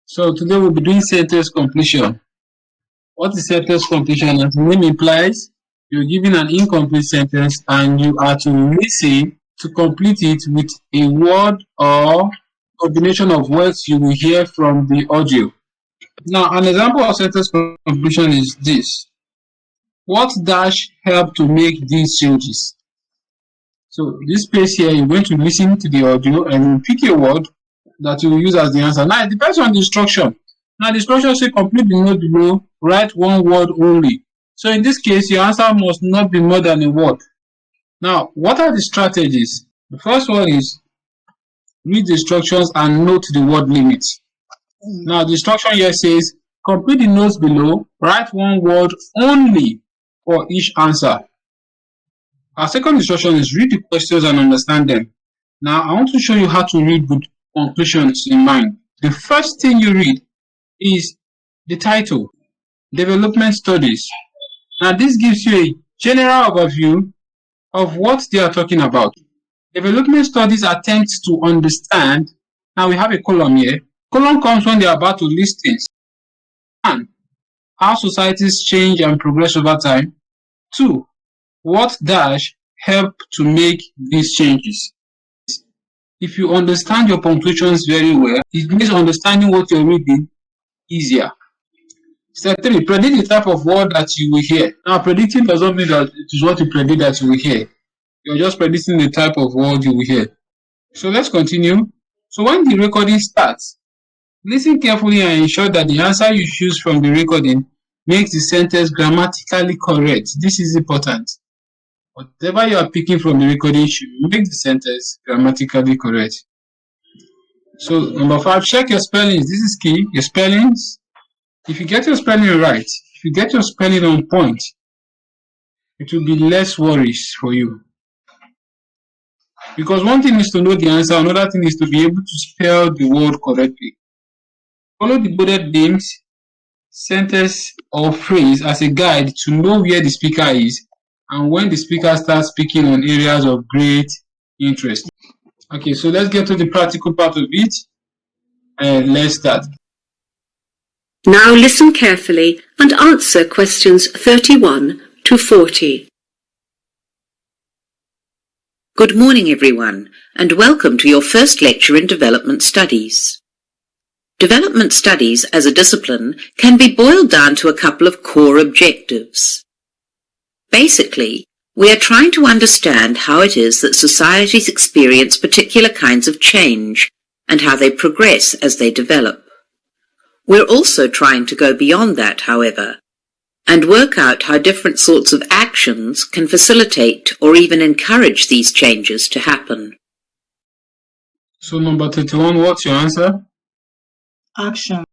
So today we'll be doing sentence completion. What is sentence completion? As the name implies, you're given an incomplete sentence and you are to listen to complete it with a word or combination of words you will hear from the audio. Now, an example of sentence completion is this. What dash helped to make these changes? So this space here, you're going to listen to the audio and you pick a word that you will use as the answer. Now, it depends on the instruction. Now, the instruction says complete the note below, write one word only. So in this case, your answer must not be more than a word. Now, what are the strategies? The first one is read the instructions and note the word limit. Now, the instruction here says complete the notes below, write one word only for each answer. Our second instruction is read the questions and understand them. Now, I want to show you how to read with conclusions in mind. The first thing you read is the title, Development Studies. Now, this gives you a general overview of what they are talking about. Development Studies attempts to understand. Now, we have a column here. Column comes when they are about to list things. 1. How societies change and progress over time. 2. What dash help to make these changes? If you understand your punctuations very well, it makes understanding what you're reading easier. Step 3. Predict the type of word that you will hear. Now, predicting does not mean that it is what you predict that you will hear. You're just predicting the type of word you will hear. So let's continue. So when the recording starts, listen carefully and ensure that the answer you choose from the recording makes the sentence grammatically correct. This is important. Whatever you are picking from the recording should make the sentence grammatically correct. So number 5, check your spellings. This is key. Your spellings. If you get your spelling right, if you get your spelling on point, it will be less worries for you. Because one thing is to know the answer, another thing is to be able to spell the word correctly. Follow the bullet names, sentence or phrase as a guide to know where the speaker is and when the speaker starts speaking on areas of great interest. Okay, so let's get to the practical part of it and let's start. Now listen carefully and answer questions 31 to 40. Good morning everyone, and welcome to your first lecture in Development Studies. Development Studies as a discipline can be boiled down to a couple of core objectives. Basically, we are trying to understand how it is that societies experience particular kinds of change and how they progress as they develop. We're also trying to go beyond that, however, and work out how different sorts of actions can facilitate or even encourage these changes to happen. So number 31, what's your answer? Action.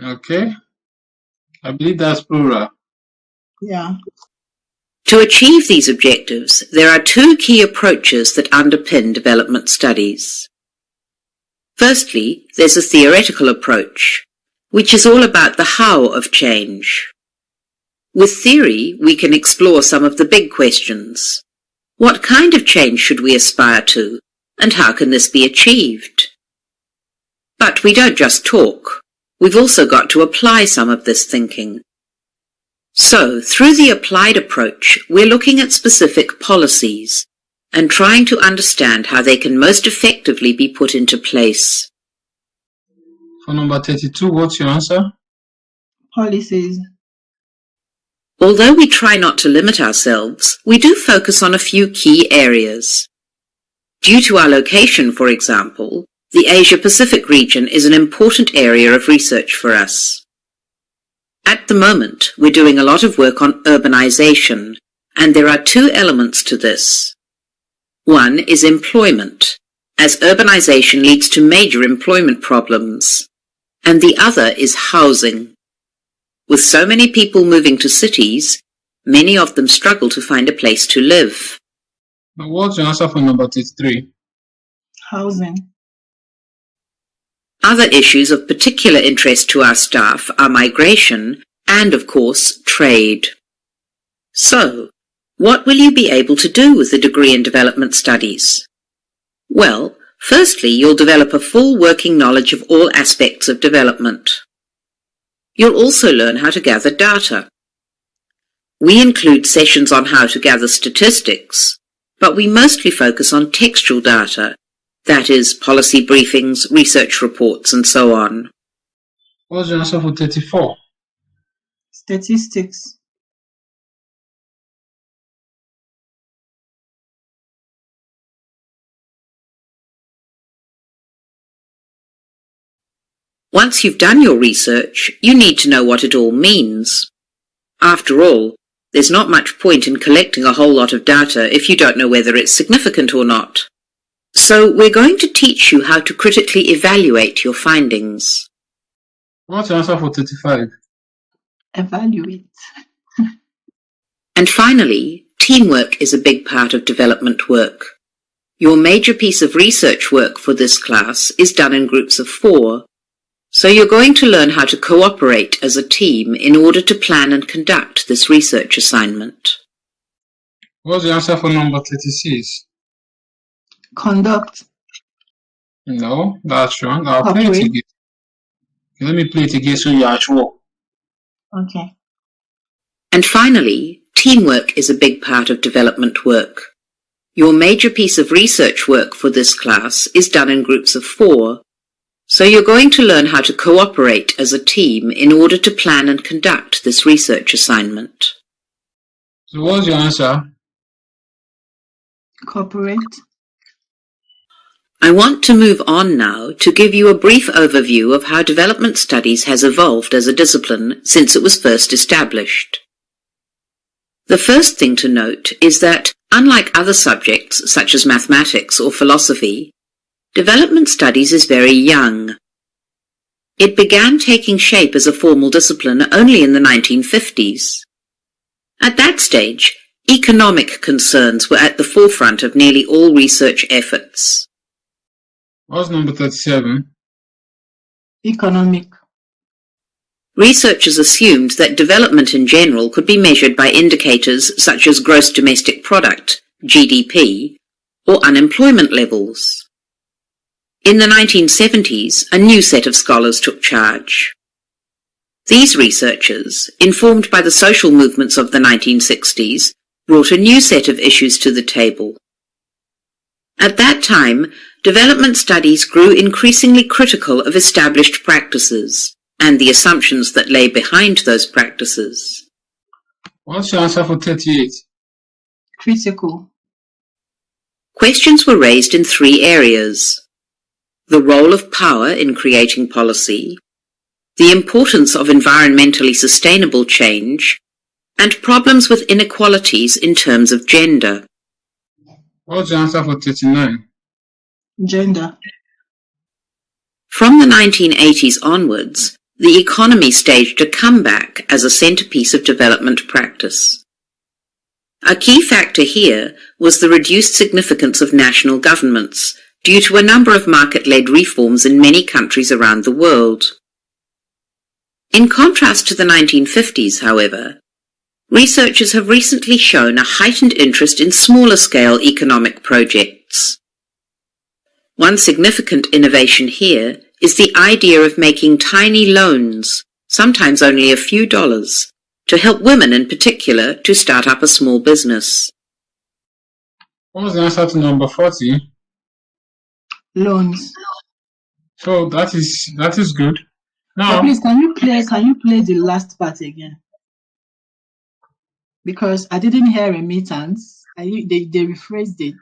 Okay. I believe that's plural. Yeah. To achieve these objectives, there are two key approaches that underpin development studies. Firstly, there's a theoretical approach, which is all about the how of change. With theory, we can explore some of the big questions. What kind of change should we aspire to, and how can this be achieved? But we don't just talk. We've also got to apply some of this thinking. So, through the applied approach, we're looking at specific policies and trying to understand how they can most effectively be put into place. For number 32, what's your answer? Policies. Although we try not to limit ourselves, we do focus on a few key areas. Due to our location, for example, the Asia-Pacific region is an important area of research for us. At the moment, we're doing a lot of work on urbanization, and there are two elements to this. One is employment, as urbanization leads to major employment problems, and the other is housing. With so many people moving to cities, many of them struggle to find a place to live. Now, what's your answer for number 33? Housing. Other issues of particular interest to our staff are migration and, of course, trade. So, what will you be able to do with the degree in development studies? Well, Firstly, you'll develop a full working knowledge of all aspects of development. You'll also learn how to gather data. We include sessions on how to gather statistics, but we mostly focus on textual data, that is, policy briefings, research reports, and so on. What's your answer for 34? Statistics. Once you've done your research, you need to know what it all means. After all, there's not much point in collecting a whole lot of data if you don't know whether it's significant or not. So we're going to teach you how to critically evaluate your findings. What's your answer for 35? Evaluate. And finally, teamwork is a big part of development work. Your major piece of research work for this class is done in groups of 4, so you're going to learn how to cooperate as a team in order to plan and conduct this research assignment. What's the answer for number 36? Conduct. No, that's wrong. I'll play it Cooperate. again. Let me play it again so you're at work. Okay. And finally, teamwork is a big part of development work. Your major piece of research work for this class is done in groups of 4, so you're going to learn how to cooperate as a team in order to plan and conduct this research assignment. So what's your answer? Cooperate. I want to move on now to give you a brief overview of how development studies has evolved as a discipline since it was first established. The first thing to note is that, unlike other subjects such as mathematics or philosophy, development studies is very young. It began taking shape as a formal discipline only in the 1950s. At that stage, economic concerns were at the forefront of nearly all research efforts. What's number 37? Economic. Researchers assumed that development in general could be measured by indicators such as gross domestic product, GDP, or unemployment levels. In the 1970s, a new set of scholars took charge. These researchers, informed by the social movements of the 1960s, brought a new set of issues to the table. At that time, development studies grew increasingly critical of established practices and the assumptions that lay behind those practices. What's your answer for 38? Critical. Questions were raised in 3 areas: the role of power in creating policy, the importance of environmentally sustainable change, and problems with inequalities in terms of gender. What's your answer for 39? Gender. From the 1980s onwards, the economy staged a comeback as a centerpiece of development practice. A key factor here was the reduced significance of national governments due to a number of market-led reforms in many countries around the world. In contrast to the 1950s, however, researchers have recently shown a heightened interest in smaller-scale economic projects. One significant innovation here is the idea of making tiny loans, sometimes only a few dollars, to help women in particular to start up a small business. What was the answer to number 40? Loans. So that is good. Now, So please, can you play the last part again? Because I didn't hear remittance. They rephrased it.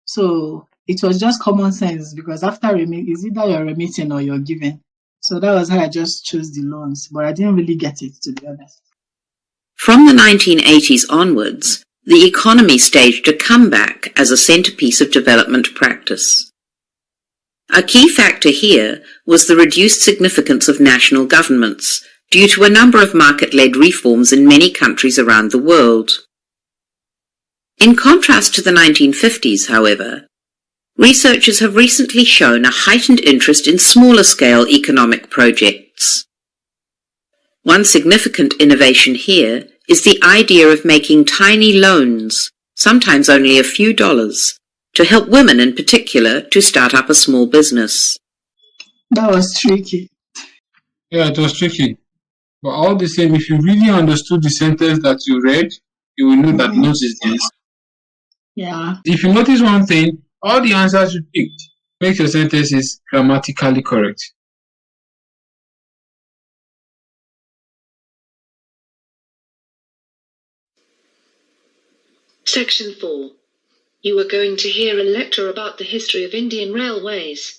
So it was just common sense, because after is either you're remitting or you're giving. So that was how I just chose the loans, but I didn't really get it, to be honest. From the 1980s onwards, the economy staged a comeback as a centerpiece of development practice. A key factor here was the reduced significance of national governments due to a number of market-led reforms in many countries around the world. In contrast to the 1950s, however, researchers have recently shown a heightened interest in smaller-scale economic projects. One significant innovation here is the idea of making tiny loans, sometimes only a few dollars, to help women in particular to start up a small business. That was tricky. Yeah, it was tricky. But all the same, if you really understood the sentence that you read, you will know that notes is the answer. Yeah. If you notice one thing, all the answers you picked make your sentences grammatically correct. Section 4. You are going to hear a lecture about the history of Indian railways.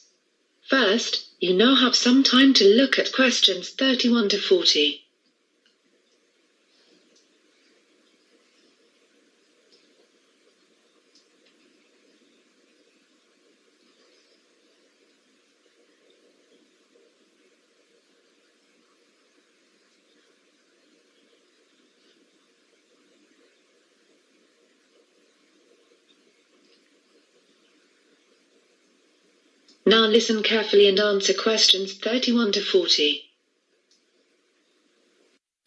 First, you now have some time to look at questions 31 to 40. Now listen carefully and answer questions 31 to 40.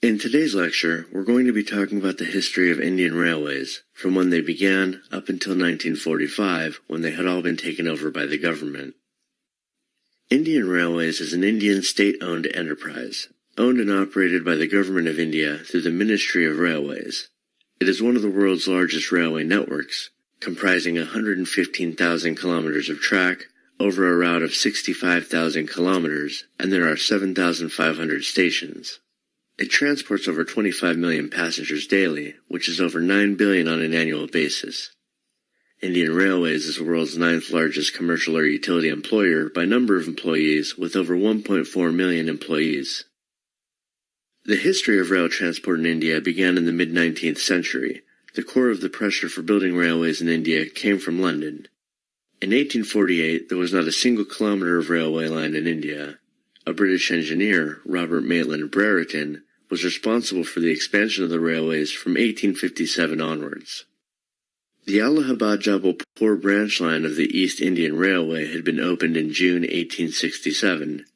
In today's lecture, we're going to be talking about the history of Indian railways, from when they began up until 1945, when they had all been taken over by the government. Indian Railways is an Indian state-owned enterprise, owned and operated by the Government of India through the Ministry of Railways. It is one of the world's largest railway networks, comprising 115,000 kilometers of track, over a route of 65,000 kilometers, and there are 7,500 stations. It transports over 25 million passengers daily, which is over 9 billion on an annual basis. Indian Railways is the world's 9th largest commercial or utility employer by number of employees, with over 1.4 million employees. The history of rail transport in India began in the mid-19th century. The core of the pressure for building railways in India came from London. In 1848, there was not a single kilometer of railway line in India. A British engineer, Robert Maitland Brereton, was responsible for the expansion of the railways from 1857 onwards. The Allahabad-Jabalpur branch line of the East Indian Railway had been opened in June 1867.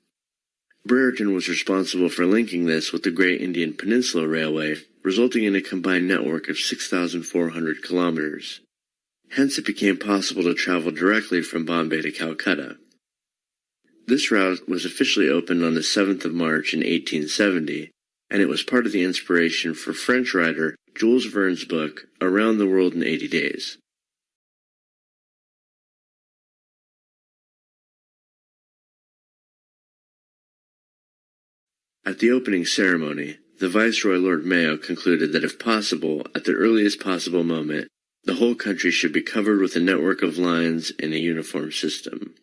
Brereton was responsible for linking this with the Great Indian Peninsula Railway, resulting in a combined network of 6,400 kilometers. Hence it became possible to travel directly from Bombay to Calcutta. This route was officially opened on the 7th of March in 1870, and it was part of the inspiration for French writer Jules Verne's book, Around the World in 80 Days. At the opening ceremony, the Viceroy Lord Mayo concluded that if possible, at the earliest possible moment, the whole country should be covered with a network of lines in a uniform system.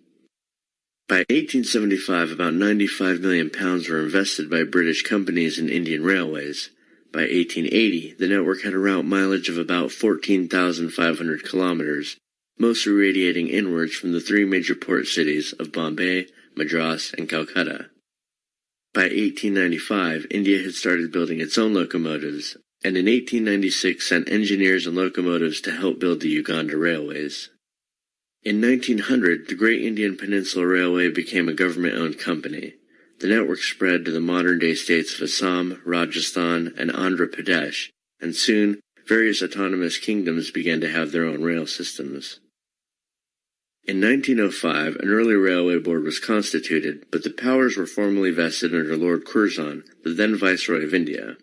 By 1875, about £95 million were invested by British companies in Indian Railways. By 1880, the network had a route mileage of about 14,500 kilometers, mostly radiating inwards from the 3 major port cities of Bombay, Madras, and Calcutta. By 1895, India had started building its own locomotives, and in 1896 sent engineers and locomotives to help build the Uganda railways. In 1900, the Great Indian Peninsula Railway became a government-owned company. The network spread to the modern-day states of Assam, Rajasthan, and Andhra Pradesh, and soon various autonomous kingdoms began to have their own rail systems. In 1905, an early railway board was constituted, but the powers were formally vested under Lord Curzon, the then Viceroy of India.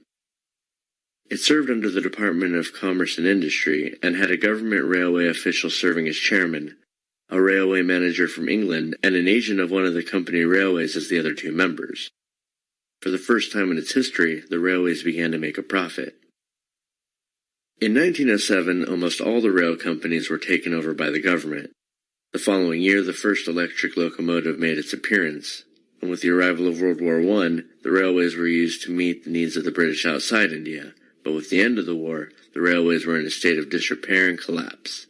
It served under the Department of Commerce and Industry, and had a government railway official serving as chairman, a railway manager from England, and an agent of one of the company railways as the other 2 members. For the first time in its history, the railways began to make a profit. In 1907, almost all the rail companies were taken over by the government. The following year, the first electric locomotive made its appearance, and with the arrival of World War I, the railways were used to meet the needs of the British outside India, but with the end of the war, the railways were in a state of disrepair and collapse.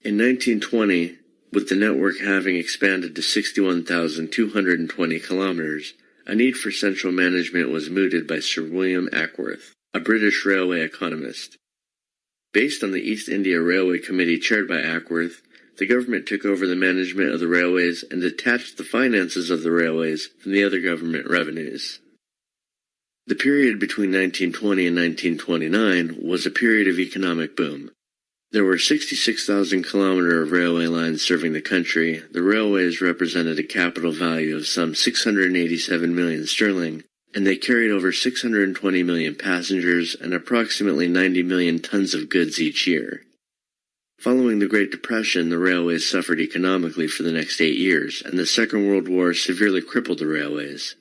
In 1920, with the network having expanded to 61,220 kilometers, a need for central management was mooted by Sir William Ackworth, a British railway economist. Based on the East India Railway Committee chaired by Ackworth, the government took over the management of the railways and detached the finances of the railways from the other government revenues. The period between 1920 and 1929 was a period of economic boom. There were 66,000 kilometers of railway lines serving the country. The railways represented a capital value of some 687 million sterling, and they carried over 620 million passengers and approximately 90 million tons of goods each year. Following the Great Depression, the railways suffered economically for the next 8 years, and the Second World War severely crippled the railways.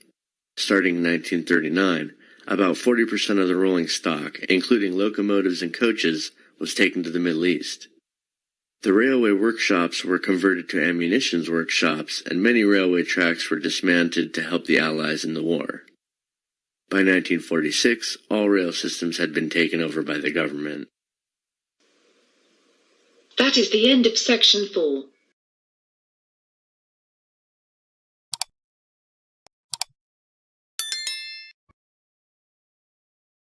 Starting in 1939, about 40% of the rolling stock, including locomotives and coaches, was taken to the Middle East. The railway workshops were converted to ammunition workshops, and many railway tracks were dismantled to help the Allies in the war. By 1946, all rail systems had been taken over by the government. That is the end of section 4.